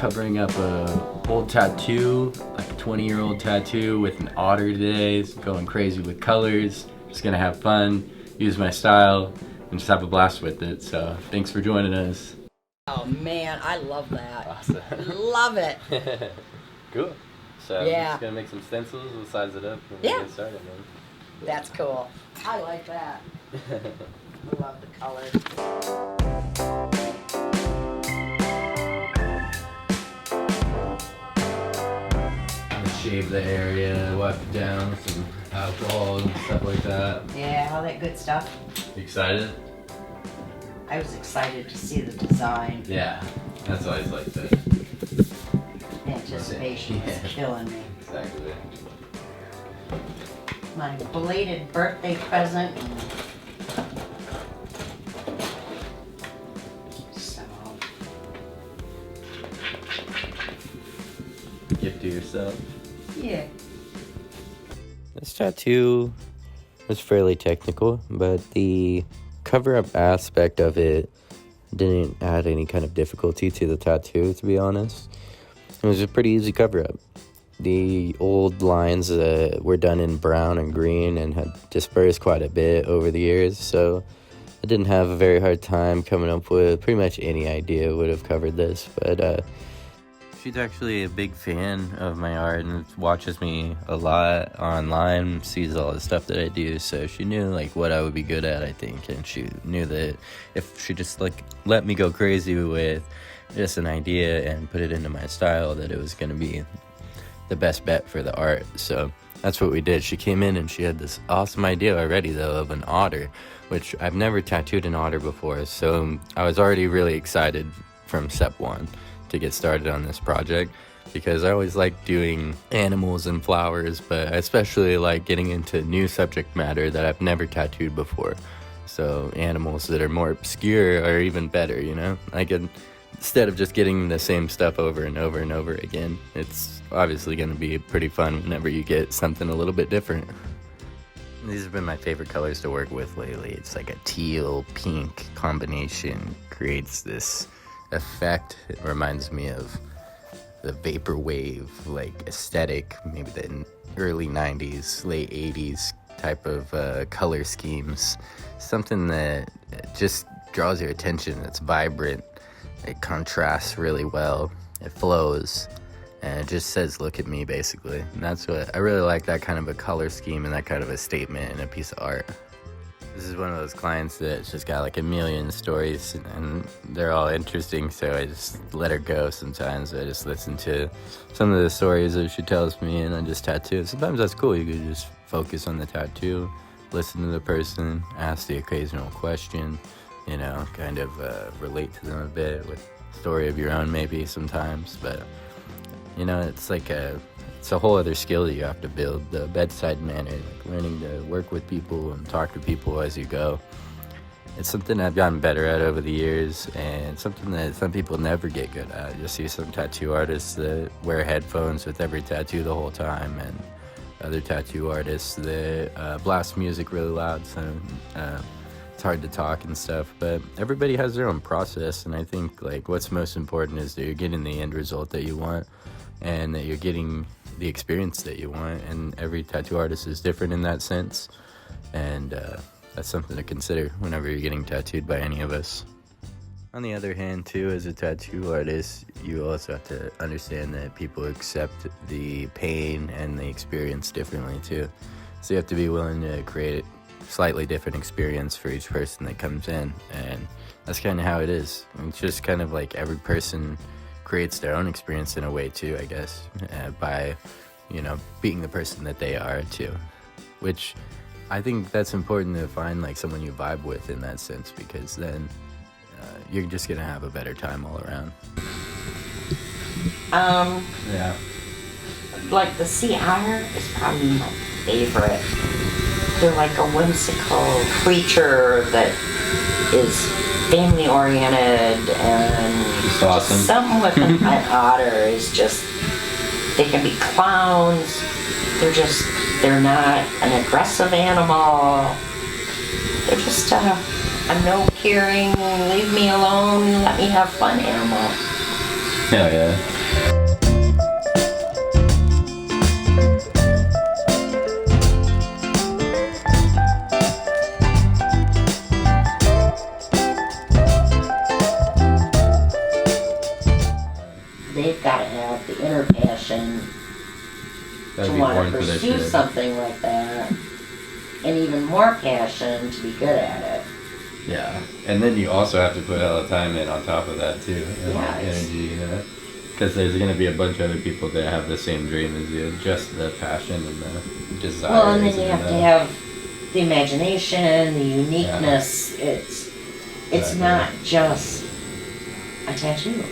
covering up a old tattoo, like a 20-year-old tattoo with an otter today. It's going crazy with colors. Just gonna have fun, use my style, and just have a blast with it. So thanks for joining us. Oh man, I love that. Awesome. Love it. Cool. So Yeah. I'm just gonna make some stencils. We'll size it up and Yeah. get started, man. That's cool. I like that. I love the colors. Shave the area, wipe it down with some alcohol and stuff like that. Yeah, all that good stuff. You excited? I was excited to see the design. Yeah, that's always like the Anticipation is killing me. Exactly. My belated birthday present. So, Gift to yourself. yeah. This tattoo was fairly technical, but the cover-up aspect of it didn't add any kind of difficulty to the tattoo, to be honest. It was a pretty easy cover-up. The old lines were done in brown and green and had dispersed quite a bit over the years, so I didn't have a very hard time coming up with pretty much any idea would have covered this, but she's actually a big fan of my art and watches me a lot online, sees all the stuff that I do, so she knew like what I would be good at, I think, and she knew that if she just like let me go crazy with just an idea and put it into my style, that it was going to be the best bet for the art. So that's what we did. She came in and she had this awesome idea already though of an otter, which I've never tattooed an otter before, so I was already really excited from step one to get started on this project, because I always like doing animals and flowers, but I especially like getting into new subject matter that I've never tattooed before. So animals that are more obscure are even better, you know? Instead of just getting the same stuff over and over and over again, it's obviously going to be pretty fun whenever you get something a little bit different. These have been my favorite colors to work with lately. It's like a teal pink combination, creates this effect. It reminds me of the vaporwave like aesthetic, maybe the early 90s, late 80s type of color schemes. Something that just draws your attention. It's vibrant, it contrasts really well, it flows, and it just says look at me, basically. And that's what I really like, that kind of a color scheme and that kind of a statement in a piece of art. This is one of those clients that's just got like a million stories and they're all interesting, so I just let her go sometimes. I just listen to some of the stories that she tells me and I just tattoo. Sometimes that's cool. You can just focus on the tattoo, listen to the person, ask the occasional question, you know, kind of relate to them a bit with a story of your own maybe sometimes. But, you know, it's like it's a whole other skill that you have to build, the bedside manner, like learning to work with people and talk to people as you go. It's something I've gotten better at over the years, and something that some people never get good at. You'll see some tattoo artists that wear headphones with every tattoo the whole time, and other tattoo artists that blast music really loud, so it's hard to talk and stuff. But everybody has their own process, and I think like what's most important is that you're getting the end result that you want, and that you're getting the experience that you want, and every tattoo artist is different in that sense, and that's something to consider whenever you're getting tattooed by any of us. On the other hand too, as a tattoo artist, you also have to understand that people accept the pain and the experience differently too, so you have to be willing to create a slightly different experience for each person that comes in, and that's kind of how it is. It's just kind of like every person creates their own experience in a way too, I guess, by, you know, being the person that they are too, which I think that's important to find like someone you vibe with in that sense, because then you're just gonna have a better time all around. Yeah. Like the sea otter is probably my favorite. They're like a whimsical creature that is family oriented, and Awesome. just something with an otter is just, they can be clowns. They're not an aggressive animal. They're just a no caring, leave me alone, let me have fun animal. Hell yeah. They've got to have the inner passion Gotta to be want born to for this pursue shit. something like that, and even more passion to be good at it. Yeah, and then you also have to put all the time in on top of that too, and Yeah, like it's- energy, because there's gonna be a bunch of other people that have the same dream as you, just the passion and the desire. Well, and then you have to have the imagination, the uniqueness. It's Exactly. not just a tattoo.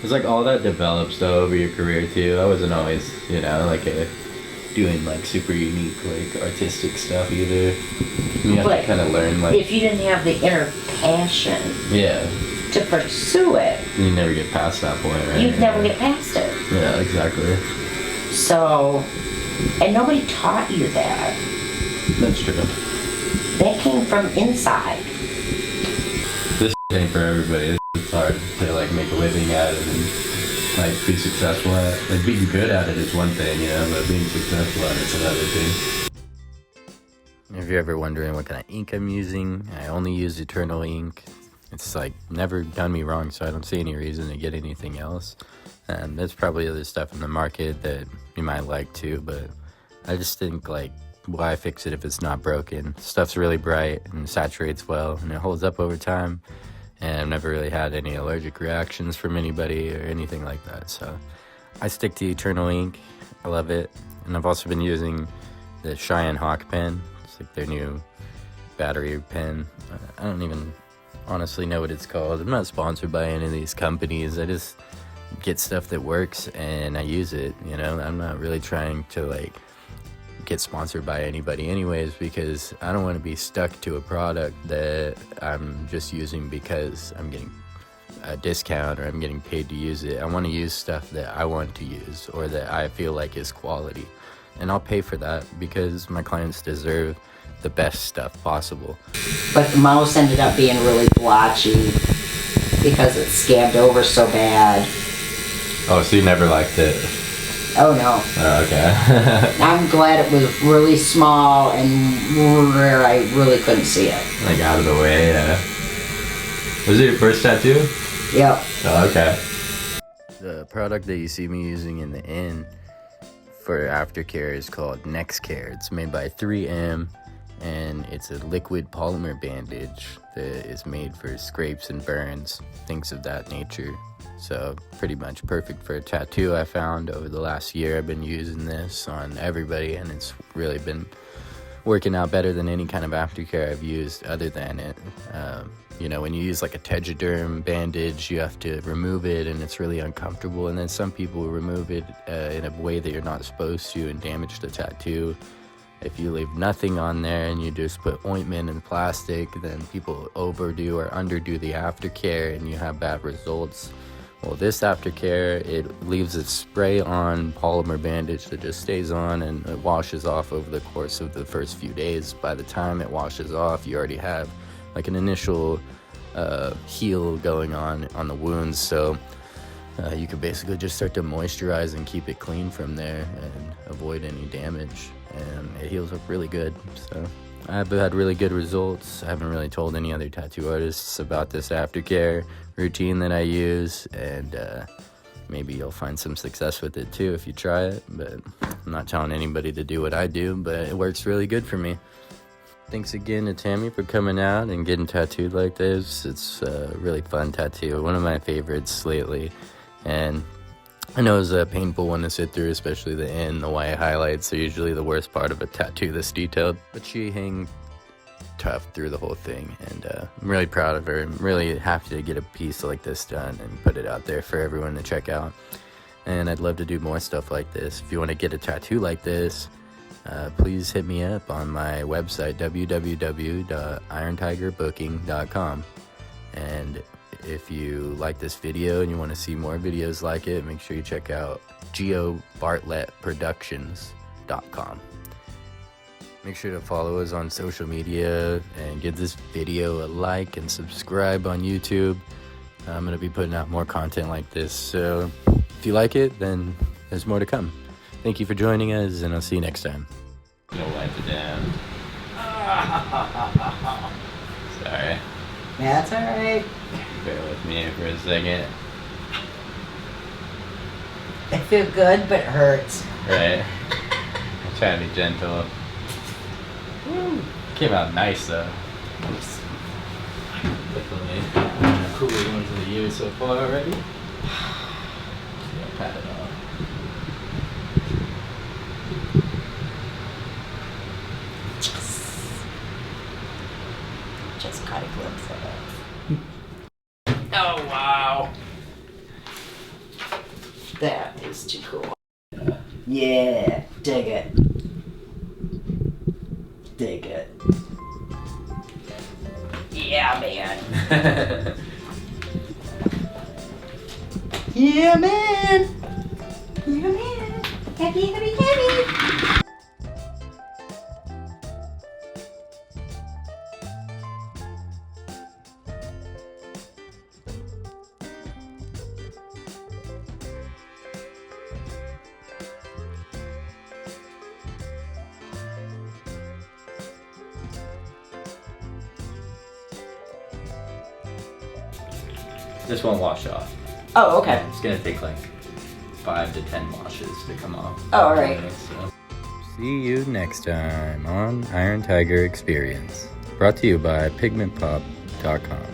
It's like all that develops though over your career too. I wasn't always, like doing like super unique like artistic stuff either. You have But to kind of learn like if you didn't have the inner passion yeah, to pursue it, you never get past that point, right? you'd never get past it. Yeah, exactly. So, and nobody taught you that. That's true. That came from inside. This ain't for everybody. It's hard to like make a living at it and like be successful at it. Like being good at it is one thing, but being successful at it's another thing. If you're ever wondering what kind of ink I'm using, I only use Eternal ink. It's like never done me wrong, so I don't see any reason to get anything else. And there's probably other stuff in the market that you might like too, but I just think like, why fix it if it's not broken? Stuff's really bright and saturates well, and it holds up over time. And I've never really had any allergic reactions from anybody or anything like that. So I stick to Eternal ink. I love it. And I've also been using the Cheyenne Hawk pen. It's like their new battery pen. I don't even honestly know what it's called. I'm not sponsored by any of these companies. I just get stuff that works and I use it, I'm not really trying to like get sponsored by anybody anyways, because I don't want to be stuck to a product that I'm just using because I'm getting a discount or I'm getting paid to use it. I want to use stuff that I want to use or that I feel like is quality, and I'll pay for that because my clients deserve the best stuff possible. But the mouse ended up being really blotchy because it scabbed over so bad. Oh, so you never liked it? Oh no. Oh, okay. I'm glad it was really small and where I really couldn't see it. Like out of the way, yeah. Was it your first tattoo? Yep. Oh, okay. The product that you see me using in the end for aftercare is called NextCare. It's made by 3M, and it's a liquid polymer bandage that is made for scrapes and burns, things of that nature. So pretty much perfect for a tattoo. I found over the last year I've been using this on everybody, and it's really been working out better than any kind of aftercare I've used other than it. When you use like a tegaderm bandage, you have to remove it and it's really uncomfortable, and then some people remove it in a way that you're not supposed to and damage the tattoo. If you leave nothing on there and you just put ointment and plastic, then people overdo or underdo the aftercare and you have bad results. Well, this aftercare, it leaves a spray-on polymer bandage that just stays on and it washes off over the course of the first few days. By the time it washes off, you already have like an initial heal going on the wounds. So you could basically just start to moisturize and keep it clean from there and avoid any damage. And it heals up really good. So I've had really good results. I haven't really told any other tattoo artists about this aftercare routine that I use, and maybe you'll find some success with it too if you try it, but I'm not telling anybody to do what I do, but it works really good for me. Thanks again to Tammy for coming out and getting tattooed like this. It's a really fun tattoo, one of my favorites lately, and I know it's a painful one to sit through, especially the end. The white highlights are usually the worst part of a tattoo this detailed, but she hung tough through the whole thing, and I'm really proud of her. I'm really happy to get a piece like this done and put it out there for everyone to check out, and I'd love to do more stuff like this. If you want to get a tattoo like this, please hit me up on my website, www.irontigerbooking.com. And if you like this video and you want to see more videos like it, make sure you check out geobartlettproductions.com. Make sure to follow us on social media and give this video a like and subscribe on YouTube. I'm gonna be putting out more content like this. So if you like it, then there's more to come. Thank you for joining us, and I'll see you next time. I'm gonna wipe it down. Sorry. That's alright. Bear with me for a second. I feel good, but it hurts. Right. I'm trying to be gentle. Woo. Came out nice though. Definitely one of the cooler ones of the year so far already. Yeah, pat it off. Just caught a glimpse of it. Oh wow. That is too cool. Yeah, dig it. Dig it. Yeah, man. Yeah, man. Yeah, man. Happy, happy, happy. This won't wash off. Oh, okay. It's gonna take like 5 to 10 washes to come off. Oh, alright. So. See you next time on Iron Tiger Experience. Brought to you by pigmentpop.com.